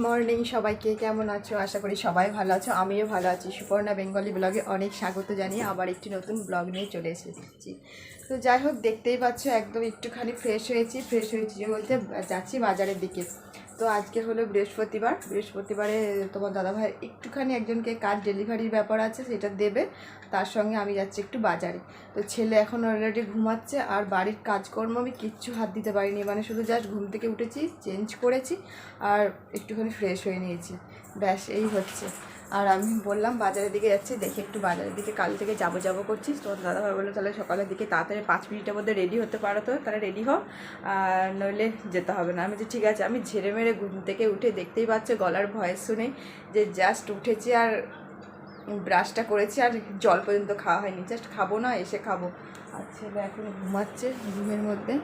Morning সবাইকে, কেমন আছো? আশা করি সবাই ভালো আছো, আমিও ভালো আছি। সুপর্ণা বেঙ্গলি ব্লগে অনেক স্বাগত জানিয়ে আবার একটি নতুন ব্লগ নিয়ে চলে এসেছি। তো যাই হোক, দেখতেই পাচ্ছ একদম একটুখানি ফ্রেশ হয়েছি যে বলতে যাচ্ছি বাজারের দিকে। তো আজকে হলো বৃহস্পতিবারে তোমার দাদাভাই একটুখানি একজনকে কাজ ডেলিভারির ব্যাপার আছে, সেটা দেবে। তার সঙ্গে আমি যাচ্ছি একটু বাজারে। তো ছেলে এখন অলরেডি ঘুমাচ্ছে, আর বাড়ির কাজকর্ম আমি কিচ্ছু হাত দিতে পারিনি, মানে শুধু জাস্ট ঘুম থেকে উঠেছি, চেঞ্জ করেছি আর একটুখানি ফ্রেশ হয়ে নিয়েছি, ব্যাস এই হচ্ছে। আর আমি বললাম বাজারের দিকে যাচ্ছি, দেখে একটু বাজারের দিকে কাল থেকে যাবো করছিস। তোমার দাদাভাই বললো তাহলে সকালের দিকে তাড়াতাড়ি 5 মিনিটের মধ্যে রেডি হতে পারো, তো তাহলে রেডি হও, আর নইলে যেতে হবে না। আমি যে ঠিক আছে। আমি ঝেড়ে মেরে ঘুম থেকে উঠে দেখতেই পাচ্ছ গলার ভয়েস শুনে যে জাস্ট উঠেছি আর ব্রাশটা করেছি, আর জল পর্যন্ত খাওয়া হয়নি, জাস্ট খাবো না, এসে খাবো। আর ছেলে এখন ঘুমাচ্ছে রুমের মধ্যে,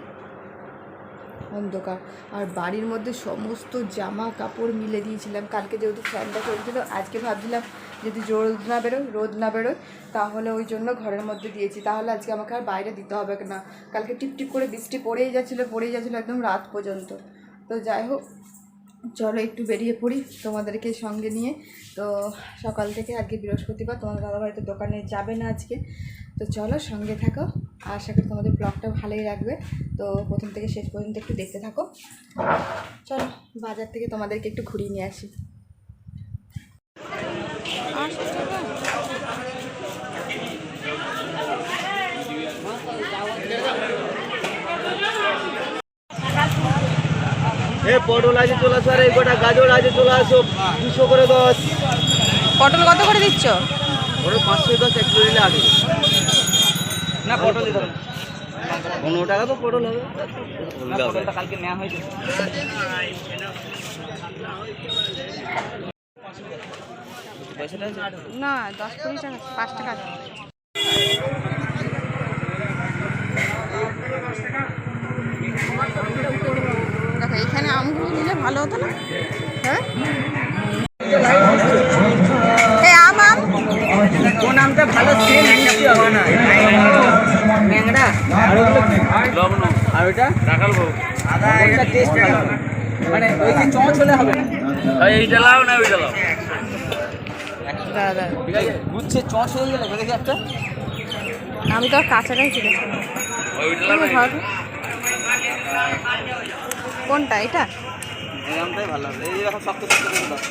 অন্ধকার। আর বাড়ির মধ্যে সমস্ত জামা কাপড় মিলে দিয়েছিলাম, কালকে যেহেতু ফ্যানটা চলছিল, আজকে ভাবছিলাম যদি রোদ না বেরোয় তাহলে ওই জন্য ঘরের মধ্যে দিয়েছি, তাহলে আজকে আমাকে আর বাইরে দিতে হবে না। কালকে টিপটিপ করে বৃষ্টি পড়েই যাচ্ছিলো একদম রাত পর্যন্ত। তো যাই হোক, চলো একটু বেরিয়ে পড়ি তোমাদেরকে সঙ্গে নিয়ে। তো সকাল থেকে আজকে বৃহস্পতিবার, তোমাদের দাদাভাই তো দোকানে যাবে না আজকে। তো চলো সঙ্গে থাকো, আশা করি তোমাদের ব্লগটা ভালোই লাগবে। তো প্রথম থেকে শেষ পর্যন্ত একটু দেখতে থাকো। চলো বাজার থেকে তোমাদেরকে একটু ঘুরিয়ে নিয়ে আসি। পটল আছে চলে আসো, আর এই গোটা গাজর আছে চলে আসো, 200 করে 10। পটল কত করে দিচ্ছ? পটল 510, 1 কিলো নিলে 8 না। পটল দিতে হবে 15 টাকা তো পটল হবে। পটলটা কালকে নেওয়া হয়েছে। না 10-20 টাকা, 5 টাকা। দেখো এখানে আমগুলো নিলে ভালো হতো না? হ্যাঁ, এই আম কোন আমটা ভালো সেল মিষ্টি হবে না? ন্যাংড়া আর লবণ, আর ওটা রাখাল ভোগ। কোনটা টেস্ট ভালো হবে? মানে ওই যে চচ হলে হবে না। এইটা লাও না ওইটা লাও। দাদা ঠিক আছে, গুচ্ছে চচ হয়ে গেলে দেখি একটা। আমি তো কাঁচাটাই কিনেছি। কোনটা এটা? এই আমটাই ভালো হবে। এই দেখো শক্ত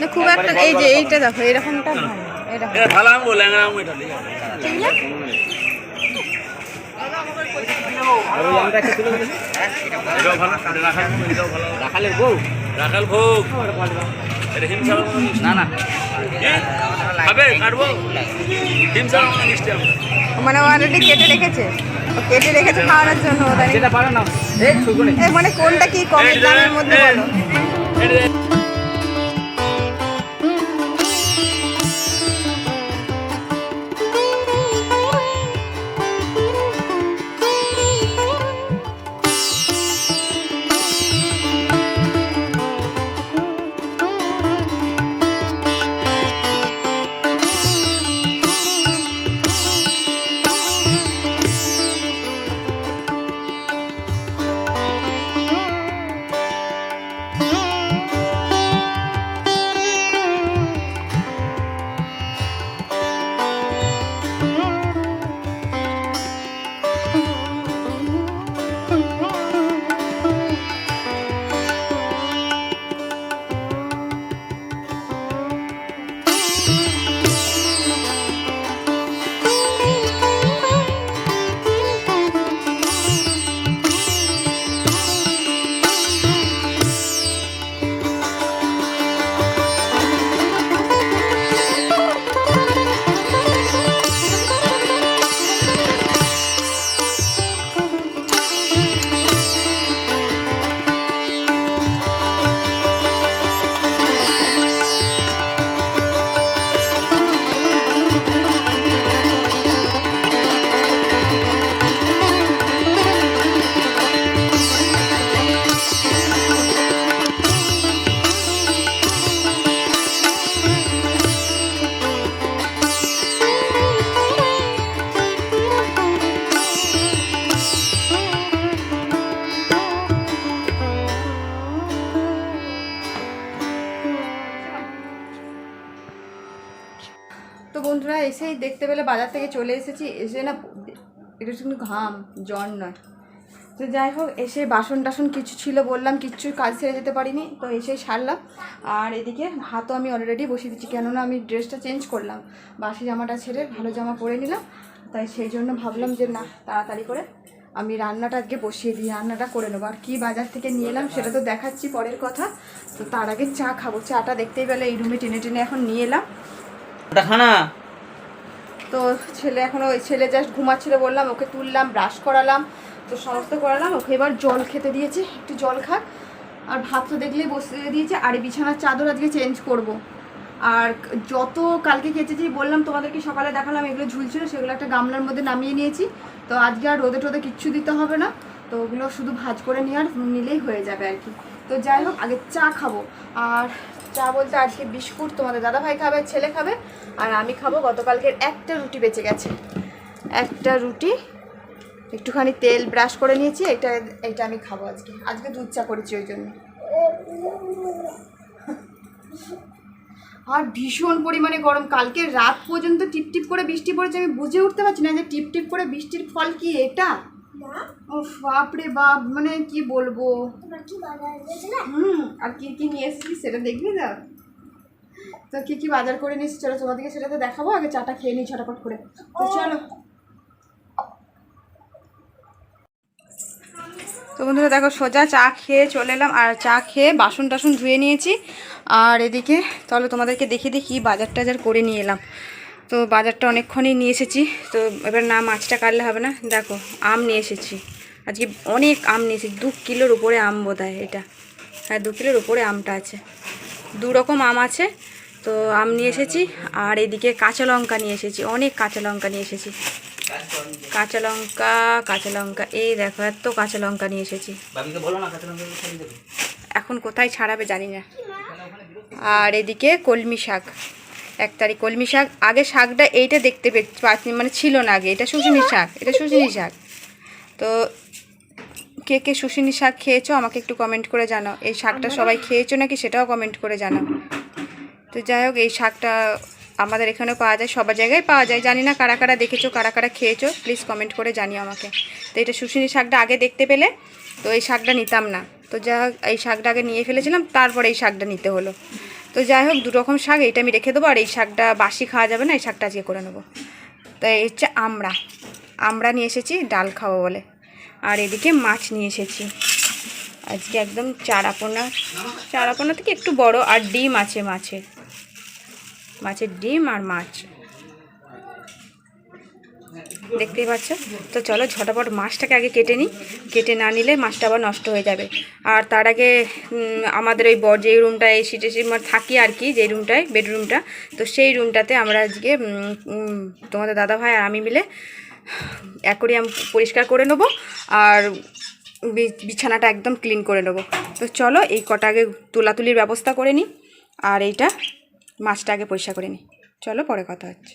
না খুব একটা, এই যে এইটা দেখো এরকমটা ভালো, এরকম এটা ভালো আম বলে ল্যাংড়া আম এটা ঠিক আছে। ঠিক না? আর ওই আমটা একটা তুলে দিন। এটাও ভালো, এটা রাখাল ভোগ, এটাও ভালো। রাখালের ভোগ, রাখাল ভোগ। এটা হিমসার না না খাবে কাটবো। হিমসার মিষ্টি আম মানে অলরেডি কেটে রেখেছে খাওয়ানোর জন্য। যেটা পারে না এই সুগুনি, মানে কোনটা কি কম দামের মধ্যে বলো? বন্ধুরা এসেই দেখতে পেলে বাজার থেকে চলে এসেছি, এসে না এটা কিন্তু ঘাম, জ্বর নয়। তো যাই হোক, এসে বাসন টাসন কিছু ছিল বললাম, কিচ্ছু কাজ সেরে যেতে পারিনি, তো এসেই সারলাম। আর এদিকে ভাতও আমি অলরেডি বসিয়ে দিচ্ছি, কেননা আমি ড্রেসটা চেঞ্জ করলাম, বাসি জামাটা ছেড়ে ভালো জামা পরে নিলাম, তাই সেই জন্য ভাবলাম যে না তাড়াতাড়ি করে আমি রান্নাটা আজকে বসিয়ে দিই, রান্নাটা করে নেবো। আর কী বাজার থেকে নিয়ে এলাম সেটা তো দেখাচ্ছি পরের কথা। তো তার আগে চা খাবো, চাটা দেখতেই পেলে এই রুমে টেনে টেনে এখন নিয়ে এলাম। তো ছেলে এখনও, ছেলে জাস্ট ঘুমাচ্ছিল বললাম, ওকে তুললাম, ব্রাশ করালাম, তো সমস্ত করালাম। ওকে এবার জল খেতে দিয়েছি, একটু জল খাক। আর ভাত তো দেখলেই বসিয়ে দিয়েছে। আর এই বিছানার চাদর আজকে চেঞ্জ করব। আর যত কালকে কেচেছি বললাম তোমাদেরকে, সকালে দেখালাম এগুলো ঝুলছিল, সেগুলো একটা গামলার মধ্যে নামিয়ে নিয়েছি। তো আজকে আর রোদে টোদে কিচ্ছু দিতে হবে না, তো ওগুলো শুধু ভাজ করে নিয়ে আর নিলেই হয়ে যাবে আর কি। তো যাই হোক, আগে চা খাবো। আর চা বলতে আজকে বিস্কুট তোমাদের দাদাভাই খাবে, ছেলে খাবে, আর আমি খাবো। গতকালকের একটা রুটি বেঁচে গেছে, একটা রুটি একটুখানি তেল ব্রাশ করে নিয়েছি, এটা আমি খাবো আজকে দুধ চা করেছি ওই জন্য। আর ভীষণ পরিমাণে গরম, কালকে রাত পর্যন্ত টিপটিপ করে বৃষ্টি পড়েছে, আমি বুঝে উঠতে পারছি না যে টিপটিপ করে বৃষ্টির ফল কি এটা। ও বাপরে বাপ, মানে কি বলবো। আর কি কি নিয়ে এসেছি সেটা দেখবি না? তো কি কি বাজার করে নিয়েছি চলো তোমাদেরকে সেটা তো দেখাবো। আগে চাটা খেয়ে নিই ছটাপট করে, তো চলো। তো বন্ধুরা দেখো, সোজা চা খেয়ে চলে এলাম, আর চা খেয়ে বাসন টাসন ধুয়ে নিয়েছি। আর এদিকে চলো তোমাদেরকে দেখিয়ে দিই কী বাজার টাজার করে নিয়ে এলাম। তো বাজারটা অনেকক্ষণই নিয়ে এসেছি, তো এবার না মাছটা কাটলে হবে না। দেখো আম নিয়ে এসেছি, আজকে অনেক আম নিয়ে এসেছি, 2 কিলোর উপরে আম বোধ হয় এটা। হ্যাঁ 2 কিলোর উপরে আমটা আছে, 2 রকম আম আছে। তো আম নিয়ে এসেছি। আর এদিকে কাঁচা লঙ্কা নিয়ে এসেছি, অনেক কাঁচা লঙ্কা নিয়ে এসেছি। কাঁচা লঙ্কা এই দেখো, এত কাঁচা লঙ্কা নিয়ে এসেছি। এখন কোথায় ছাড়াবে জানি না। আর এদিকে কলমি শাক, 1 তারিখ কলমি শাক। আগে শাকটা এইটা দেখতে পাচ্ছি, মানে ছিল না আগে, এটা শুশুনি শাক, এটা শুশুনি শাক। তো কে কে শুশুনি শাক খেয়েছো আমাকে একটু কমেন্ট করে জানাও। এই শাকটা সবাই খেয়েছো নাকি সেটাও কমেন্ট করে জানাও। তো যাই হোক, এই শাকটা আমাদের এখানেও পাওয়া যায়, সবার জায়গায় পাওয়া যায়, জানি না কারা কারা দেখেছো, কারা কারা খেয়েছো, প্লিজ কমেন্ট করে জানিও আমাকে। তো এটা শুশুনি শাকটা আগে দেখতে পেলে, তো এই শাকটা নিতাম না। তো যাই হোক, এই শাকটা আগে নিয়ে ফেলেছিলাম, তারপরে এই শাকটা নিতে হলো। তো যাই হোক, 2 রকম শাক, এইটা আমি রেখে দেবো। আর এই শাকটা বাসি খাওয়া যাবে না, এই শাকটা আজকে করে নেবো। তো এই হচ্ছে আমরা নিয়ে এসেছি ডাল খাবো বলে। আর এদিকে মাছ নিয়ে এসেছি আজকে, একদম চারাপোনা থেকে একটু বড়। আর ডিম আছে, মাছের ডিম আর মাছ দেখতেই পাচ্ছ। তো চলো ঝটাপট মাছটাকে আগে কেটে নিই, কেটে না নিলে মাছটা আবার নষ্ট হয়ে যাবে। আর তার আগে আমাদের ওই যেই রুমটায় এসি টেসি থাকি আর কি, যেই রুমটায় বেডরুমটা, তো সেই রুমটাতে আমরা আজকে তোমাদের দাদাভাই আর আমি মিলে অ্যাকোরিয়াম পরিষ্কার করে নেবো, আর বিছানাটা একদম ক্লিন করে নেবো। তো চলো এই কটা আগে তুলাতুলির ব্যবস্থা করে নিই, আর এইটা মাছটা আগে পরিষ্কার করে নিই। চলো পরে কথা হচ্ছে।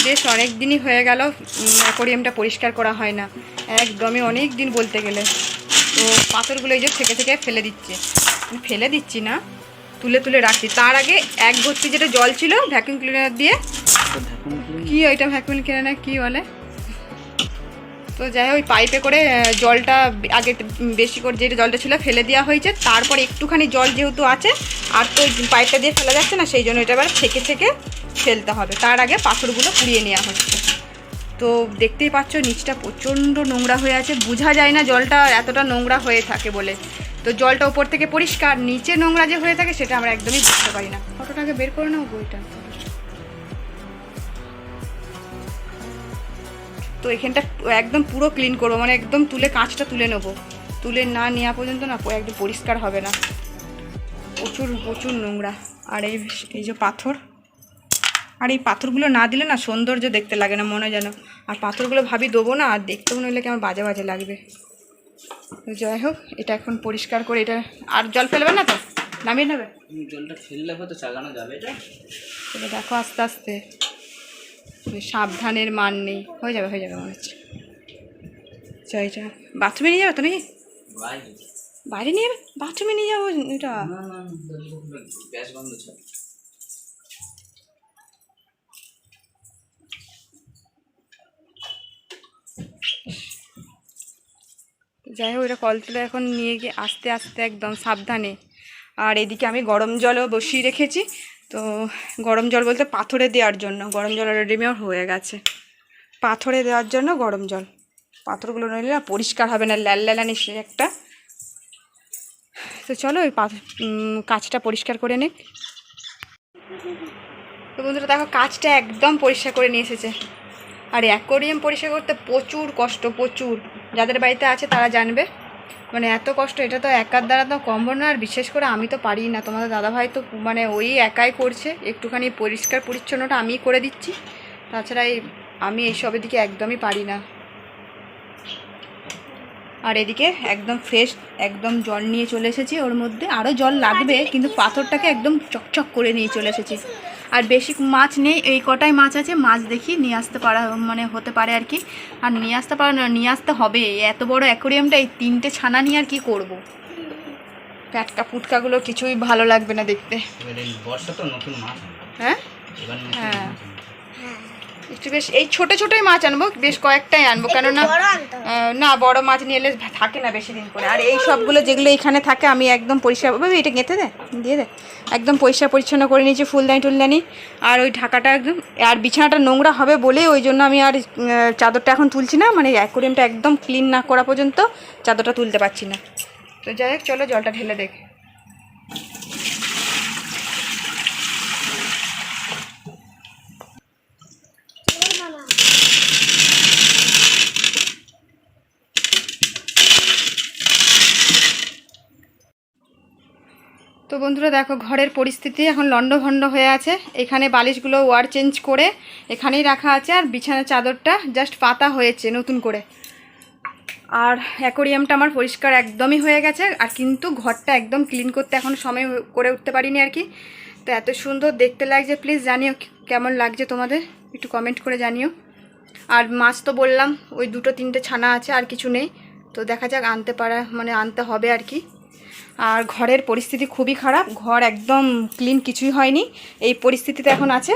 বেশ অনেক দিনই হয়ে গেল অ্যাকোরিয়ামটা পরিষ্কার করা হয় না, একদমই অনেক দিন বলতে গেলে। তো পাথরগুলো এই যে থেকে ফেলে দিচ্ছি না, তুলে তুলে রাখছি। তার আগে 1 ভর্তি যেটা জল ছিল ভ্যাকুয়াম ক্লিনার দিয়ে, কি ওইটা ভ্যাকুয়াম ক্লিনার কি বলে, তো যাই হোক, ওই পাইপে করে জলটা আগে বেশি করে যে জলটা ছিল ফেলে দেওয়া হয়েছে, তারপর একটুখানি জল যেহেতু আছে আর তো পাইপটা দিয়ে ফেলা যাচ্ছে না, সেই জন্য এটা এবার ছেঁকে ছেঁকে ফেলতে হবে। তার আগে পাথরগুলো পুড়িয়ে নেওয়া হচ্ছে। তো দেখতেই পাচ্ছ নিচটা প্রচণ্ড নোংরা হয়ে আছে, বোঝা যায় না জলটা এতটা নোংরা হয়ে থাকে বলে। তো জলটা উপর থেকে পরিষ্কার, নিচে নোংরা যে হয়ে থাকে সেটা আমরা একদমই বুঝতে পারি না। ফটোটাকে বের করে নাও বইটা। তো এখানটা একদম পুরো ক্লিন করবো, মানে একদম তুলে কাঁচটা তুলে নেবো। তুলে না নেওয়া পর্যন্ত না একদম পরিষ্কার হবে না, প্রচুর প্রচুর নোংরা। আর এই যে পাথর, আর এই পাথরগুলো না দিলে না সৌন্দর্য দেখতে লাগে না, মনে যেন। আর পাথরগুলো ভাবি দেবো না, আর দেখতে মনে হলে কেমন বাজে বাজে লাগবে। যাই হোক, এটা এখন পরিষ্কার করে, এটা আর জল ফেলবে না তো, নামিয়ে নেবে। জলটা ফেললে হয়তো চালানো যাবে এটা। এটা দেখো আস্তে আস্তে, সাবধানের মান নেই। হয়ে যাবে হয়ে যাবে মনে হচ্ছে। চাইটা বাথরুমে নিয়ে যাবে তো নাকি? বাইরে নিয়ে যাবে, বাথরুমে নিয়ে যাবো এটা। গ্যাস বন্ধ ছিল। যাই হোক, এটা কল তুলে এখন নিয়ে গিয়ে আস্তে আস্তে একদম সাবধানে। আর এদিকে আমি গরম জলও বসিয়ে রেখেছি। তো গরম জল বলতে পাথরে দেওয়ার জন্য, গরম জল রেডিমেড হয়ে গেছে, পাথরে দেওয়ার জন্য গরম জল। পাথরগুলো নইলে না পরিষ্কার হবে না, ল্যাল ল্যালানি সে একটা। তো চলো ওই কাঁচটা পরিষ্কার করে নিক। তো বন্ধুরা দেখো, কাঁচটা একদম পরিষ্কার করে নিয়ে এসেছে। আর অ্যাকোয়ারিয়াম পরিষ্কার করতে প্রচুর কষ্ট, প্রচুর। যাদের বাড়িতে আছে তারা জানবে, মানে এত কষ্ট। এটা তো একার দ্বারা তো কম না, আর বিশেষ করে আমি তো পারি না। তোমাদের দাদাভাই তো মানে ওই একাই করছে, একটুখানি পরিষ্কার পরিচ্ছন্নটা আমিই করে দিচ্ছি। তাছাড়া আমি এইসবের দিকে একদমই পারি না। আর এদিকে একদম ফ্রেশ একদম জল নিয়ে চলে এসেছি, ওর মধ্যে আরও জল লাগবে, কিন্তু পাথরটাকে একদম চকচক করে নিয়ে চলে এসেছি। আর বেশি মাছ নেই, এই কটাই মাছ আছে। মাছ দেখি নিয়ে আসতে পারা মানে হতে পারে আর কি। আর নিয়ে আসতে পারো না, নিয়ে আসতে হবে। এত বড় অ্যাকোরিয়ামটা, এই 3টে ছানা নিয়ে আর কি করব। টাটকা ফুটকাগুলো কিছুই ভালো লাগবে না দেখতে। বর্ষা তো নতুন মাছ। হ্যাঁ হ্যাঁ, একটু বেশ এই ছোটো ছোটোই মাছ আনবো, বেশ কয়েকটাই আনবো, কেননা না বড় মাছ নিয়ে এলে থাকে না বেশি দিন করে। আর এই সবগুলো যেগুলো এখানে থাকে আমি একদম পরিষ্কার, এটা গেঁথে দে, দিয়ে দে, একদম পরিষ্কার পরিচ্ছন্ন করে নিয়েছি, ফুলদানি টুলদানি। আর ওই ঢাকাটা একদম, আর বিছানাটা নোংরা হবে বলে ওই জন্য আমি আর চাদরটা এখন তুলছি না, মানে অ্যাকোরিয়ামটা একদম ক্লিন না করা পর্যন্ত চাদরটা তুলতে পারছি না। তো যাই হোক, চলো জলটা ঢেলে দেখ। তো বন্ধুরা দেখো, ঘরের পরিস্থিতি এখন লন্ডভন্ড হয়ে আছে। এখানে বালিশগুলো ওয়ার চেঞ্জ করে এখানেই রাখা আছে, আর বিছানার চাদরটা জাস্ট পাতা হয়েছে নতুন করে। আর অ্যাকোরিয়ামটা আমার পরিষ্কার একদমই হয়ে গেছে, আর কিন্তু ঘরটা একদম ক্লিন করতে এখন সময় করে উঠতে পারিনি আর কি। তো এত সুন্দর দেখতে লাগছে, প্লিজ জানিও কেমন লাগছে তোমাদের, একটু কমেন্ট করে জানিও। আর মাছ তো বললাম ওই 2-3টে ছানা আছে, আর কিছু নেই। তো দেখা যাক, আনতে হবে আর কি। আর ঘরের পরিস্থিতি খুবই খারাপ, ঘর একদম ক্লিন কিছুই হয়নি, এই পরিস্থিতিতে এখন আছে,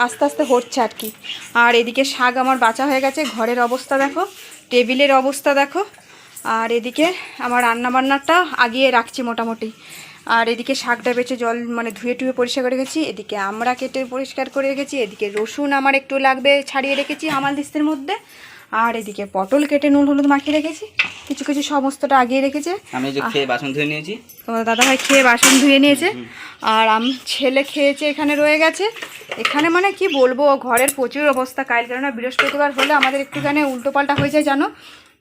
আস্তে আস্তে হচ্ছে আর কি। আর এদিকে শাক আমার বাঁচা হয়ে গেছে, ঘরের অবস্থা দেখো, টেবিলের অবস্থা দেখো। আর এদিকে আমার রান্নাবান্নাটা আগিয়ে রাখছি মোটামুটি। আর এদিকে শাকটা বেছে জল মানে ধুয়ে টুয়ে পরিষ্কার করে রেখেছি, এদিকে আমরা কেটে পরিষ্কার করে রেখেছি, এদিকে রসুন আমার একটু লাগবে ছাড়িয়ে রেখেছি হামালদিস্তের মধ্যে। আর এদিকে পটল কেটে নুন হলুদ মাখিয়ে রেখেছি, কিছু কিছু সমস্তটা আগিয়ে রেখেছে। আমি যে খেয়ে বাসন ধুয়ে নিয়েছি, তোমার দাদাভাই খেয়ে বাসন ধুয়ে নিয়েছে, আর ছেলে খেয়েছে, এখানে রয়ে গেছে। এখানে মানে কি বলবো, ঘরের প্রচুর অবস্থা কাল, কেননা বৃহস্পতিবার হলে আমাদের একটুখানি উল্টোপাল্টা হয়ে যায় জানো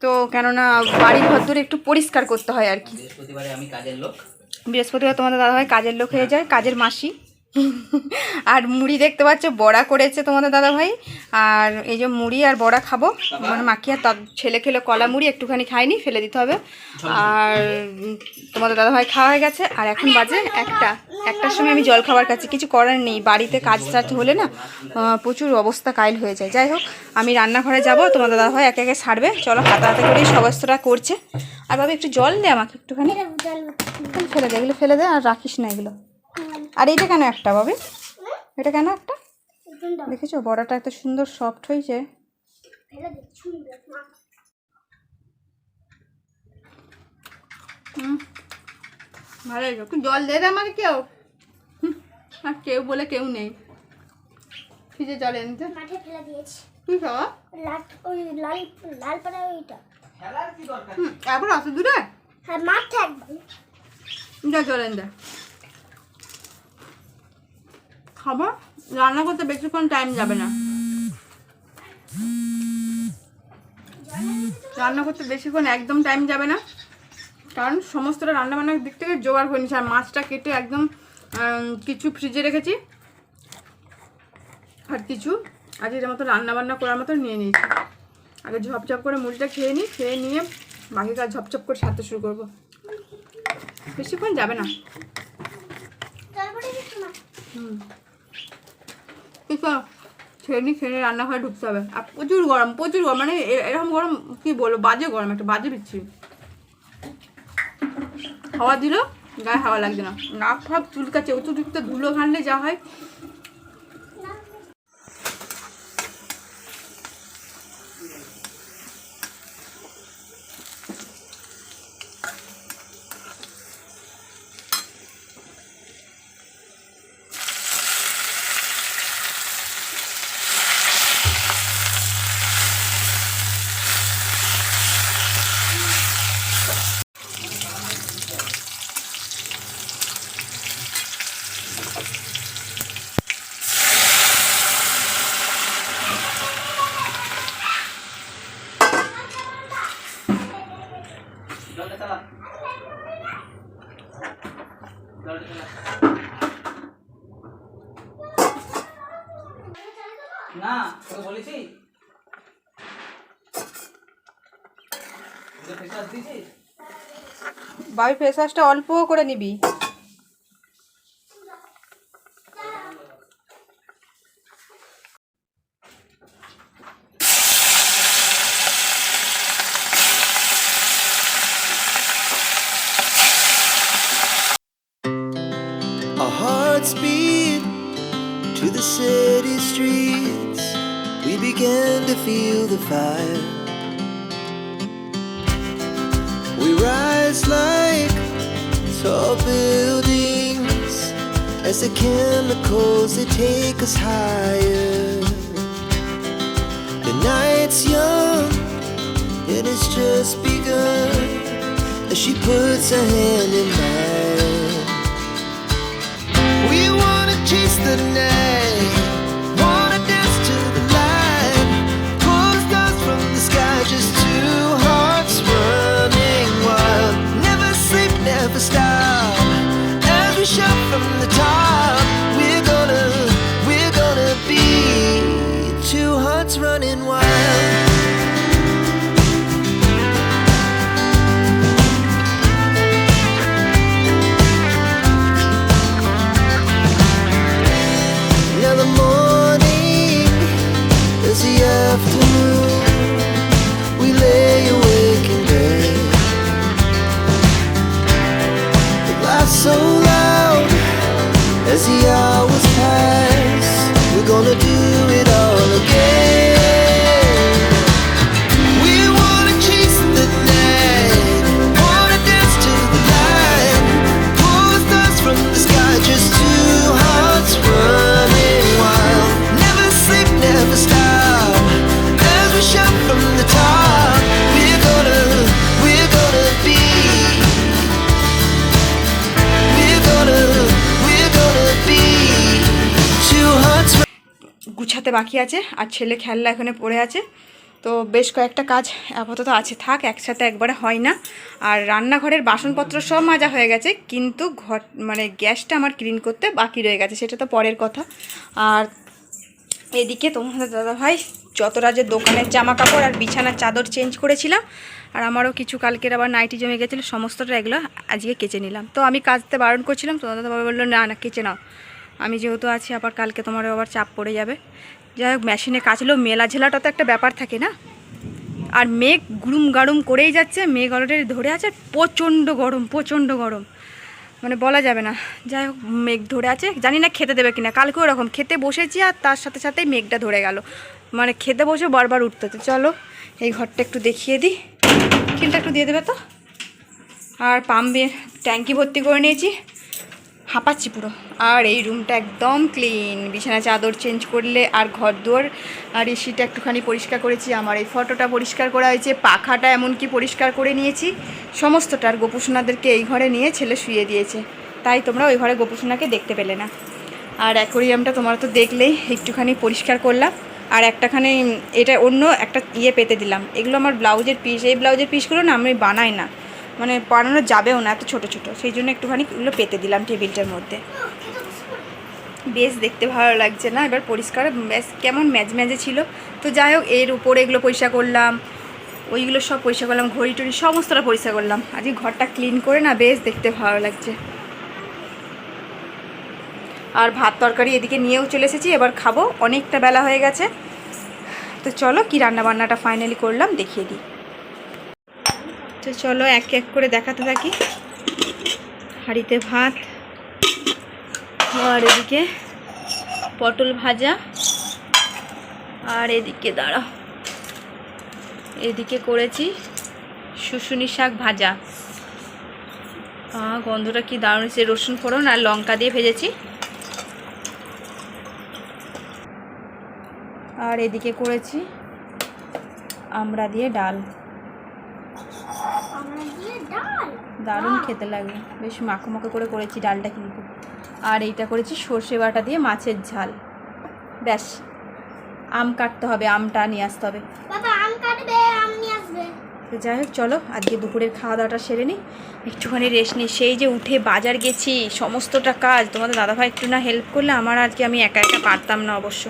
তো, কেননা বাড়ি ঘর ধরে একটু পরিষ্কার করতে হয় আর কি। বৃহস্পতিবারে আমি কাজের লোক, বৃহস্পতিবার তোমাদের দাদাভাই কাজের লোক হয়ে যায়, কাজের মাসি। আর মুড়ি দেখতে পাচ্ছ বড়া করেছে তোমাদের দাদাভাই, আর এই যে মুড়ি আর বড়া খাবো মানে মাখি। আর তার ছেলে খেলে কলা মুড়ি, একটুখানি খাইনি, ফেলে দিতে হবে। আর তোমাদের দাদাভাই খাওয়া হয়ে গেছে। আর এখন বাজে 1টার সময় আমি জল খাবার খাচ্ছি, কিছু করার নেই, বাড়িতে কাজ টাজ হলে না প্রচুর অবস্থা কাইল হয়ে যায়। যাই হোক, আমি রান্নাঘরে যাব, তোমাদের দাদাভাই একে একে ছাড়বে। চলো, হাতে হাতে করেই সমস্তটা করছে। আর বাবা একটু জল দে আমাকে, একটুখানি ফেলে দে, এগুলো ফেলে দে, আর রাখিস না এগুলো। আর এইটা কেন একটা বাবি, এটা কেন একটা, দেখেছো বড়াটা এত সুন্দর সফট হয়েছে। ভালো হয়েছে। একটু জল দে রে আমাকে কেউ। আর কেউ বলে কেউ নেই। ফ্রিজে জল এনেছে। মাঠে ফেলে দিয়েছি। কি খাওয়া? ওই লাল পাড়া ওইটা। খেলার কি দরকার? এখন অত দূরে? হ্যাঁ মাঠ থাকবে। যা জল এনে দে। খাবার রান্না করতে বেশিক্ষণ টাইম যাবে না। রান্না করতে বেশিক্ষণ একদম টাইম যাবে না, কারণ সমস্তটা রান্নাবান্নার দিক থেকে জোগাড় করে নিচ্ছি। আর মাছটা কেটে একদম কিছু ফ্রিজে রেখেছি, আর কিছু আজকের মতো রান্নাবান্না করার মতো নিয়ে নিয়েছি। আগে ঝপঝপ করে মুড়িটা খেয়ে নিই, খেয়ে নিয়ে বাকি কাজ ঝপঝপ করে সারতে শুরু করবো। বেশিক্ষণ যাবে না। খেয়ে নিই, খেয়ে নিয়ে রান্নাঘরে ঢুকতে হবে। আর প্রচুর গরম, প্রচুর গরম, মানে এরকম গরম কি বলবো, বাজে গরম, একটা বাজে দিচ্ছি। হাওয়া দিল গায়ে হাওয়া লাগছে না, নাক ফাক চুলকাচ্ছে, অতিরিক্ত ধুলো ঘানলে যা হয়। জলটা চালা। জলটা চালা। না তোকে বলেছি ফেস ওয়াশ দিয়েছিস? বাবি ফেস ওয়াশটা অল্প করে নিবি। Our hearts beat to the city streets. We began to feel the fire. We rise like tall buildings as the chemicals they take us higher. The night's young and it's just begun as she puts her hand in mine. We wanna chase the night, wanna dance to the light, pull stars from the sky, just two hearts running wild. Never sleep, never stop, as we shout from the top. We're gonna be two hearts running wild. Now the morning is the afternoon. We lay awake in bed. The laugh so loud as the hours pass. We're gonna do it all again. We wanna chase the night, wanna dance to the light, pull stars from the sky, just two hearts running wild. Never sleep, never stop, as we shout from the top. We're gonna be, we're gonna be two hearts. গুছাতে বাকি আছে, আর ছেলে খেলনা এখানে পড়ে আছে। তো বেশ কয়েকটা কাজ আপাতত আছে, থাক, একসাথে একবারে হয় না। আর রান্নাঘরের বাসনপত্র সব মাজা হয়ে গেছে, কিন্তু ঘর মানে গ্যাসটা আমার ক্লিন করতে বাকি রয়ে গেছে, সেটা তো পরের কথা। আর এদিকে তোমাদের দাদাভাই যত রাজের দোকানের জামা কাপড় আর বিছানার চাদর চেঞ্জ করেছিলাম, আর আমারও কিছু কালকের আবার নাইটি জমে গেছিলো, সমস্তটা এগুলো আজকে কেচে নিলাম। তো আমি কাচতে বারণ করছিলাম, তোমাদের দাদাভাই বললো না না কেচে নাও, আমি যেহেতু আছি, আবার কালকে তোমারও আবার চাপ পড়ে যাবে। যাই হোক, মেশিনে কাচলেও মেলা ঝেলাটা তো একটা ব্যাপার থাকে না। আর মেঘ গুড়ুম গাড়ুম করেই যাচ্ছে, মেঘ অলরেডি ধরে আছে, প্রচণ্ড গরম, প্রচণ্ড গরম, মানে বলা যাবে না। যাই হোক, মেঘ ধরে আছে, জানি না খেতে দেবে কিনা। কালকেও এরকম খেতে বসেছি, আর তার সাথে সাথে মেঘটা ধরে গেল, মানে খেতে বসে বারবার উঠতে হচ্ছে। চলো এই ঘরটা একটু দেখিয়ে দিই, খিলটা একটু দিয়ে দেবে তো। আর পাম্পের ট্যাঙ্কি ভর্তি করে নিয়েছি, হাঁপাচ্ছি পুরো। আর এই রুমটা একদম ক্লিন, বিছানা চাদর চেঞ্জ করলে, আর ঘর দুয়ার আর এসিটা একটুখানি পরিষ্কার করেছি, আমার এই ফটোটা পরিষ্কার করা হয়েছে, পাখাটা এমনকি পরিষ্কার করে নিয়েছি সমস্তটা। আর গোপুসোনাদেরকে এই ঘরে নিয়ে ছেলে শুয়ে দিয়েছে, তাই তোমরা ওই ঘরে গোপুসোনাকে দেখতে পেলে না। আর অ্যাকোরিয়ামটা তোমরা তো দেখলেই, একটুখানি পরিষ্কার করলাম। আর একটাখানি এটা অন্য একটা পেতে দিলাম। এগুলো আমার ব্লাউজের পিস, এই ব্লাউজের পিসগুলো না আমি বানাই না, মানে বানানো যাবেও না, এত ছোটো ছোটো, সেই জন্য একটুখানি এগুলো পেতে দিলাম টেবিলটার মধ্যে। বেশ দেখতে ভালো লাগছে না? এবার পরিষ্কার বেশ কেমন ম্যাজে ছিল। তো যাই হোক, এর উপরে এগুলো পরিষ্কার করলাম, ওইগুলো সব পরিষ্কার করলাম, ঘড়ি টড়ি সমস্তটা পরিষ্কার করলাম। আজকে ঘরটা ক্লিন করে না বেশ দেখতে ভালো লাগছে। আর ভাত তরকারি এদিকে নিয়েও চলে এসেছি, এবার খাবো, অনেকটা বেলা হয়ে গেছে। তো চলো কি রান্নাবান্নাটা ফাইনালি করলাম দেখিয়ে দিই। তো চলো এক এক করে দেখাতে থাকি। হাঁড়িতে ভাত, আর এদিকে পটল ভাজা, আর এদিকে দাঁড়াও, এদিকে করেছি শুশুনি শাক ভাজা। গন্ধটা কি দারুণ হয়েছে, রসুন ফোড়ন আর লঙ্কা দিয়ে ভেজেছি। আর এদিকে করেছি আমড়া দিয়ে ডাল, দারুণ খেতে লাগে, বেশ মাখো মাখো করে করেছি ডালটা কিন্তু। আর এইটা করেছি সর্ষে বাটা দিয়ে মাছের ঝাল। ব্যাস, আম কাটতে হবে, আমটা নিয়ে আসতে হবে। বাবা আম কাটবে, আম নিয়ে আসবে। তো যাই হোক চলো আজকে দুপুরের খাওয়া দাওয়াটা সেরে নিই, একটুখানি রেস্ট নিই। সেই যে উঠে বাজার গেছি, সমস্তটা কাজ তোমাদের দাদাভাই একটু না হেল্প করলে আমার আজকে আমি একা একা পারতাম না অবশ্য।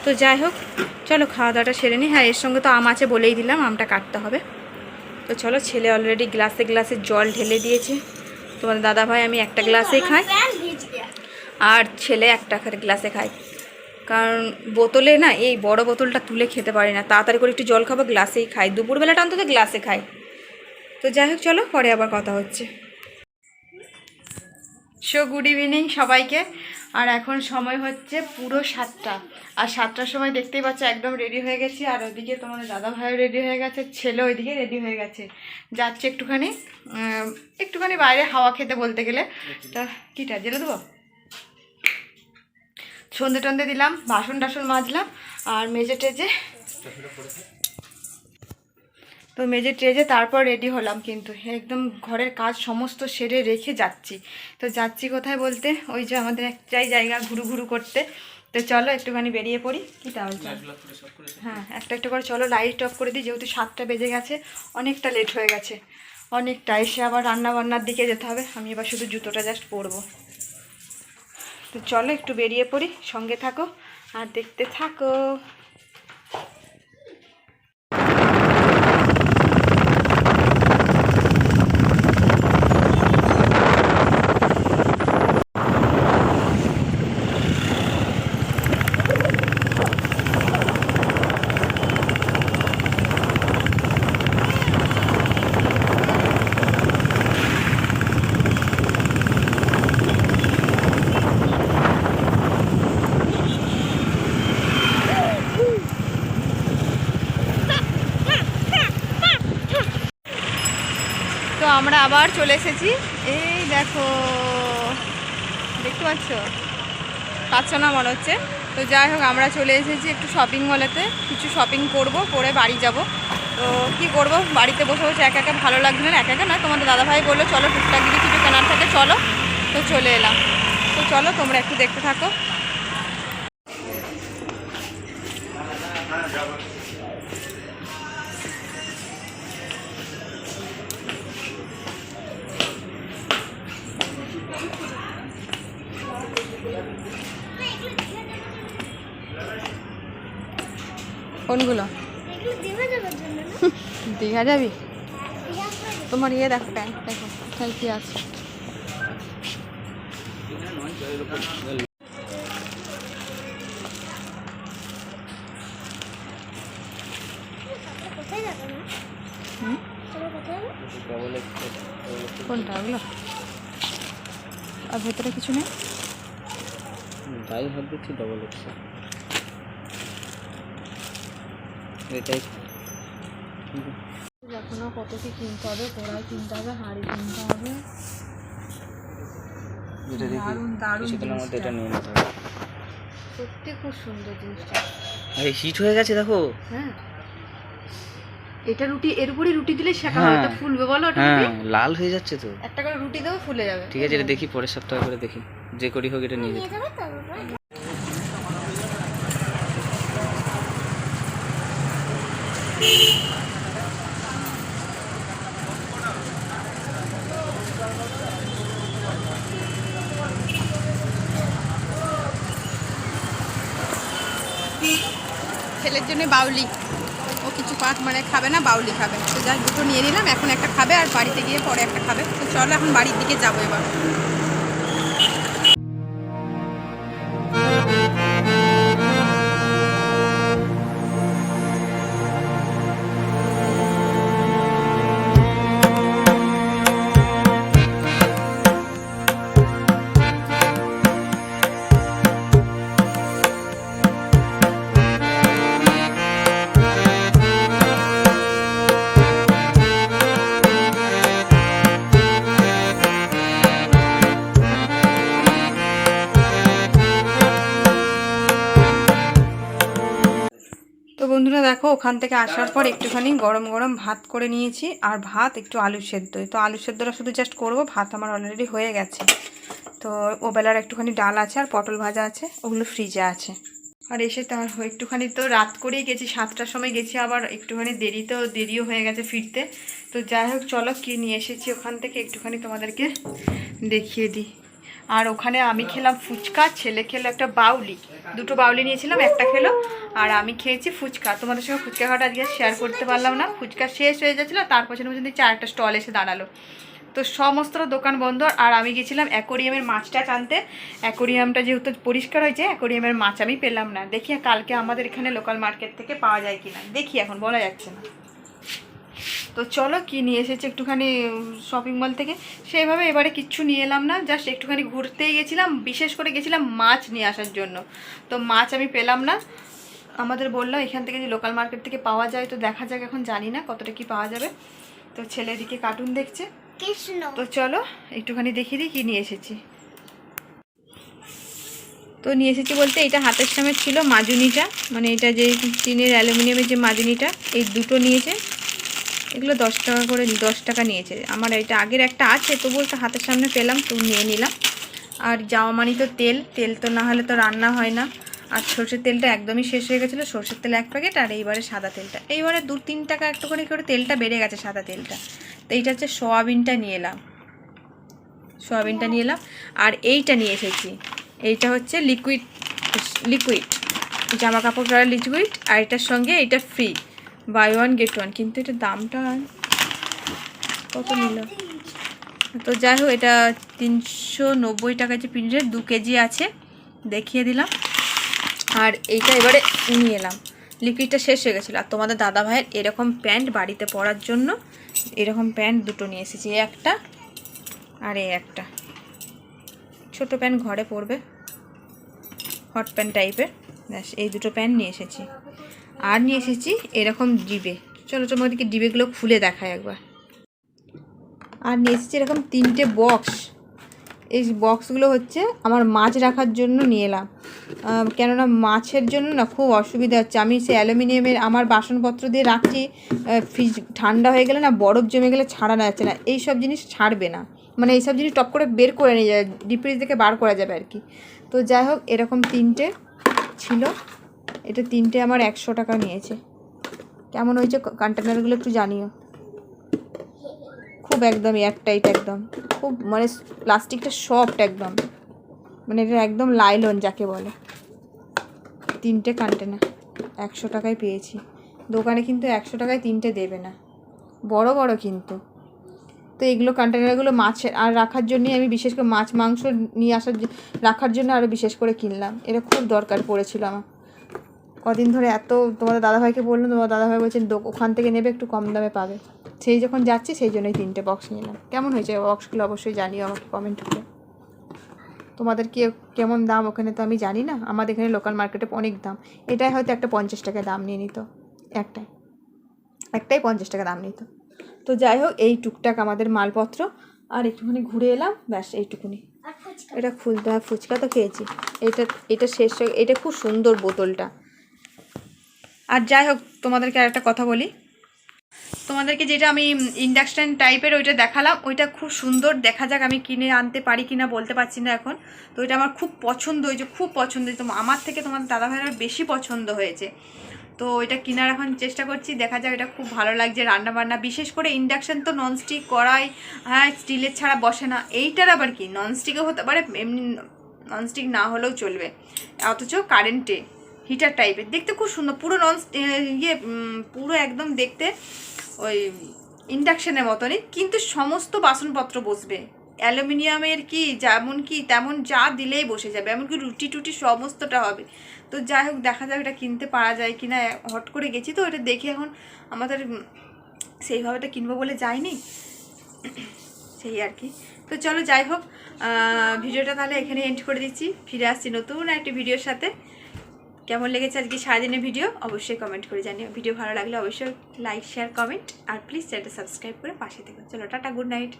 তো যাই হোক চলো খাওয়া দাওয়াটা সেরে নিই। হ্যাঁ, এর সঙ্গে তো আম আছে বলেই দিলাম, আমটা কাটতে হবে। তো চলো, ছেলে অলরেডি গ্লাসে গ্লাসে জল ঢেলে দিয়েছে। তোমাদের দাদাভাই আমি একটা গ্লাসেই খাই, আর ছেলে একটা গ্লাসে খায়, কারণ বোতলে না এই বড় বোতলটা তুলে খেতে পারি না, তাড়াতাড়ি করে একটু জল খাবো, গ্লাসেই খাই, দুপুরবেলাটা অন্তত গ্লাসে খাই। তো যাই হোক চলো, পরে আবার কথা হচ্ছে। গুড ইভিনিং সবাইকে। আর এখন সময় হচ্ছে পুরো 7টা, আর 7টার সময় দেখতেই পাচ্ছ একদম রেডি হয়ে গেছি। আর ওইদিকে তোমাদের দাদা ভাইও রেডি হয়ে গেছে, ছেলে ওইদিকে রেডি হয়ে গেছে, যাচ্ছে একটুখানি বাইরে হাওয়া খেতে বলতে গেলে। তা কিটা জেলে দেবো, সন্ধে টন্ধে দিলাম, বাসন টাসন মাজলাম, আর মেজে টেজে তারপর রেডি হলাম। কিন্তু একদম ঘরের কাজ সমস্ত সেরে রেখে যাচ্ছি। তো যাচ্ছি কোথায় বলতে, ওই যে আমাদের একটাই জায়গা ঘুরু করতে। তো চলো একটুখানি বেরিয়ে পড়ি। কি তাহলে হ্যাঁ, একটা করে চলো লাইট অফ করে দিই, যেহেতু 7টা বেজে গেছে, অনেকটা লেট হয়ে গেছে, অনেকটা। এসে আবার রান্নাবান্নার দিকে যেতে হবে, আমি এবার শুধু জুতোটা জাস্ট পরবো। তো চলো একটু বেরিয়ে পড়ি, সঙ্গে থাকো আর দেখতে থাকো। তো আমরা আবার চলে এসেছি, এই দেখো, দেখতে পাচ্ছ না মনে হচ্ছে। তো যাই হোক আমরা চলে এসেছি একটু শপিং মলেতে, কিছু শপিং করব, করে বাড়ি যাব। তো কি করব, বাড়িতে বসে বসে একা একা ভালো লাগবে না, একা একা না, তোমাদের দাদাভাই বললো চলো টুকটাক যদি কিছু কেনার থাকে চলো, তো চলে এলাম। তো চলো তোমরা একটু দেখতে থাকো। কোনগুলো দীঘা যাবি? তোমার ইয়ে দেখো, প্যান্ট দেখো কোথায় কি আছে। কোনটা ওগুলো? আর ভেতরে কিছু নেই, তাই হাত দিচ্ছি ডবল এক্সেল এটাই। এখনও কত কি কিনতে হবে, কড়াই কিনতে হবে, হাঁড়ি কিনতে হবে। দারুণ দারুণ জিনিসটা, সত্যি খুব সুন্দর জিনিসটা। আরে হিট হয়ে গেছে দেখো। হ্যাঁ, এটা রুটি, এর উপরে রুটি দিলে শেখা হবে, এটা ফুলবে বলো? ওটা হ্যাঁ লাল হয়ে যাচ্ছে তো। একটা করে রুটি দেবো, ফুলে যাবে। ঠিক আছে, এটা দেখি পরের সপ্তাহে করে দেখি, যে করি হোক এটা নিয়ে যেতে। ছেলের জন্য বাউলি, ও কিছু খাবে না, বাউলি খাবে। তো যাই দুটো নিয়ে নিলাম, এখন একটা খাবে আর বাড়িতে গিয়ে পরে একটা খাবে। তো চলো এখন বাড়ির দিকে যাবো এবার। তো বন্ধুরা দেখো, ওখান থেকে আসার পর একটুখানি গরম গরম ভাত করে নিয়েছি, আর ভাত একটু আলু সেদ্ধ। তো আলু সেদ্ধটা শুধু জাস্ট করবো, ভাত আমার অলরেডি হয়ে গেছে। তো ওবেলার একটুখানি ডাল আছে আর পটল ভাজা আছে, ওগুলো ফ্রিজে আছে। আর এসে তার একটুখানি তো রাত করেই গেছি, 7টার সময় গেছি, আবার একটুখানি দেরিও হয়ে গেছে ফিরতে। তো যাই হোক চলো কী নিয়ে এসেছি ওখান থেকে একটুখানি তোমাদেরকে দেখিয়ে দিই। আর ওখানে আমি খেলাম ফুচকা, ছেলে খেলো একটা বাউলি, দুটো বাউলি নিয়েছিলাম, একটা খেলো, আর আমি খেয়েছি ফুচকা। তোমাদের সঙ্গে ফুচকা খাওয়াটা আজকে শেয়ার করতে পারলাম না, ফুচকা শেষ হয়ে যাচ্ছিলো, তার পেছনে পর্যন্ত 4টা স্টল এসে দাঁড়ালো। তো সমস্ত দোকান বন্ধ। আর আমি গেছিলাম অ্যাকোরিয়ামের মাছটা আনতে, অ্যাকোরিয়ামটা যেহেতু পরিষ্কার হয়েছে, অ্যাকোরিয়ামের মাছ আমি পেলাম না। দেখি কালকে আমাদের এখানে লোকাল মার্কেট থেকে পাওয়া যায় কিনা, দেখি, এখন বলা যাচ্ছে না। তো চলো কি নিয়ে এসেছি একটুখানি শপিং মল থেকে, সেইভাবে এবারে কিচ্ছু নিয়ে এলাম না, জাস্ট একটুখানি ঘুরতেই গেছিলাম, বিশেষ করে গেছিলাম মাছ নিয়ে আসার জন্য। তো মাছ আমি পেলাম না, আমাদের বললো এখান থেকে যে লোকাল মার্কেট থেকে পাওয়া যায়, তো দেখা যাক, এখন জানি না কতটা কি পাওয়া যাবে। তো ছেলে এদিকে কার্টুন দেখছে, তো চলো একটুখানি দেখিয়ে দিই কী নিয়ে এসেছি। তো নিয়ে এসেছি বলতে, এটা হাতের সামনে ছিল মাজুনিটা, মানে এটা যে টিনের অ্যালুমিনিয়ামের যে মাজুনিটা, এই দুটো নিয়েছে। এগুলো 10 টাকা করে, 10 টাকা নিয়েছে। আমার এটা আগের একটা আছে, তো বলতে হাতের সামনে পেলাম তো নিয়ে নিলাম। আর যাওয়া মানি তো তেল তো না হলে তো রান্না হয় না। আর সর্ষের তেলটা একদমই শেষ হয়ে গেছিলো, সর্ষের তেল 1 প্যাকেট, আর এইবারে সাদা তেলটা, এইবারে 2-3 টাকা একটুখানি করে তেলটা বেড়ে গেছে, সাদা তেলটা। তো এইটা হচ্ছে সোয়াবিনটা নিয়ে এলাম, আর এইটা নিয়ে এসেছি, এইটা হচ্ছে লিকুইড জামা কাপড় করার লিকুইড, আর এটার সঙ্গে এটা ফ্রি, বাই 1 get 1। কিন্তু এটার দামটা কত নিল, তো যাই হোক এটা 390 টাকা যে প্রিন্টের, 2 কেজি আছে, দেখিয়ে দিলাম। আর এইটা এবারে নিয়ে এলাম, লিকুইডটা শেষ হয়ে গেছিলো। আর তোমাদের দাদা ভাইয়ের এরকম প্যান্ট বাড়িতে পরার জন্য এরকম প্যান্ট দুটো নিয়ে এসেছি, একটা আর এই একটা ছোটো প্যান্ট, ঘরে পরবে, হট প্যান্ট টাইপের, ব্যাস এই দুটো প্যান্ট নিয়ে এসেছি। আর নিয়ে এসেছি এরকম ডিবে, চলো তোমাদেরকে ডিবেগুলো খুলে দেখায় একবার। আর নিয়ে এসেছি এরকম 3টে বক্স, এই বক্সগুলো হচ্ছে আমার মাছ রাখার জন্য নিয়ে এলাম, কেননা মাছের জন্য না খুব অসুবিধা হচ্ছে। আমি সে অ্যালুমিনিয়ামের আমার বাসনপত্র দিয়ে রাখছি, ফ্রিজ ঠান্ডা হয়ে গেলে না, বরফ জমে গেলে ছাড়ানো যাচ্ছে না, এই সব জিনিস ছাড়বে না, মানে এইসব জিনিস টপ করে বের করে নিয়ে যাবে, ডিপ ফ্রিজ থেকে বার করা যাবে আর কি। তো যাই হোক এরকম 3টে ছিল, এটা 3টে আমার 100 টাকা নিয়েছে। কেমন হয়েছে কন্টেনারগুলো একটু জানিও, খুব একদম এয়ারটাইট, একদম খুব মানে প্লাস্টিকটা সফট একদম, মানে এটা একদম লাইলন যাকে বলে। 3টে কন্টেনার 100 টাকায় পেয়েছি, দোকানে কিন্তু 100 টাকায় 3টে দেবে না, বড় বড় কিন্তু। তো এগুলো কন্টেনারগুলো মাছের আর রাখার জন্যই আমি বিশেষ করে মাছ মাংস নিয়ে রাখার জন্য আরও বিশেষ করে কিনলাম, এটা খুব দরকার পড়েছিল আমার। কদিন ধরে এত তোমাদের দাদাভাইকে বললাম, তোমার দাদাভাই বলছেন ওখান থেকে নেবে, একটু কম দামে পাবে, সেই যখন যাচ্ছি সেই জন্যই 3টে বক্স নিলাম। কেমন হয়েছে বক্সগুলো অবশ্যই জানিও আমাকে কমেন্ট করে, তোমাদের কি কেমন দাম ওখানে তো আমি জানি না, আমাদের এখানে লোকাল মার্কেটে অনেক দাম। এটাই হয়তো একটা 50 টাকা দাম নিয়ে নিত, একটাই 50 টাকা দাম নিত। তো যাই হোক এই টুকটাক আমাদের মালপত্র, আর একটুখানি ঘুরে এলাম, ব্যাস এইটুকুনি। আর ফুচকা। এটা খুলতে হয়, ফুচকা তো খেয়েছি। এটা শেষ, এটা খুব সুন্দর বোতলটা। আর যাই হোক তোমাদেরকে আর একটা কথা বলি, তোমাদেরকে যেটা আমি ইন্ডাকশান টাইপের ওইটা দেখালাম, ওইটা খুব সুন্দর, দেখা যাক আমি কিনে আনতে পারি কিনা, বলতে পারছি না এখন। তো ওইটা আমার খুব পছন্দ হয়েছে, খুব পছন্দ হয়েছে, আমার থেকে তোমাদের দাদাভাইয়ের বেশি পছন্দ হয়েছে। তো ওইটা কেনার এখন চেষ্টা করছি, দেখা যাক। এটা খুব ভালো লাগছে রান্না বান্না, বিশেষ করে ইন্ডাকশান তো ননস্টিক কড়াই, হ্যাঁ স্টিলের ছাড়া বসে না। এইটার আবার কি ননস্টিকও হতে পারে, এমনি ননস্টিক না হলেও চলবে, অথচ কারেন্টে হিটার টাইপের, দেখতে খুব সুন্দর, পুরো পুরো একদম দেখতে ওই ইন্ডাকশানের মতনই, কিন্তু সমস্ত বাসনপত্র বসবে। অ্যালুমিনিয়ামের কি যেমন কি তেমন যা দিলেই বসে যাবে, এমনকি রুটি টুটি সমস্তটা হবে। তো যাই হোক দেখা যাক এটা কিনতে পারা যায় কি না। হট করে গেছি তো, এটা দেখে এখন আমাদের সেইভাবে তো কিনবো বলে যায়নি, সেই আর কি। তো চলো যাই হোক, ভিডিওটা তাহলে এখানে এন্ড করে দিচ্ছি। ফিরে আসছি নতুন একটি ভিডিওর সাথে। কেমন লেগেছে আজকে সারাদিনের ভিডিও অবশ্যই কমেন্ট করে জানিও। ভিডিও ভালো লাগলে অবশ্যই লাইক শেয়ার কমেন্ট, আর প্লিজ চ্যানেলটা সাবস্ক্রাইব করে পাশে থেকো। চলো টাটা, গুড নাইট।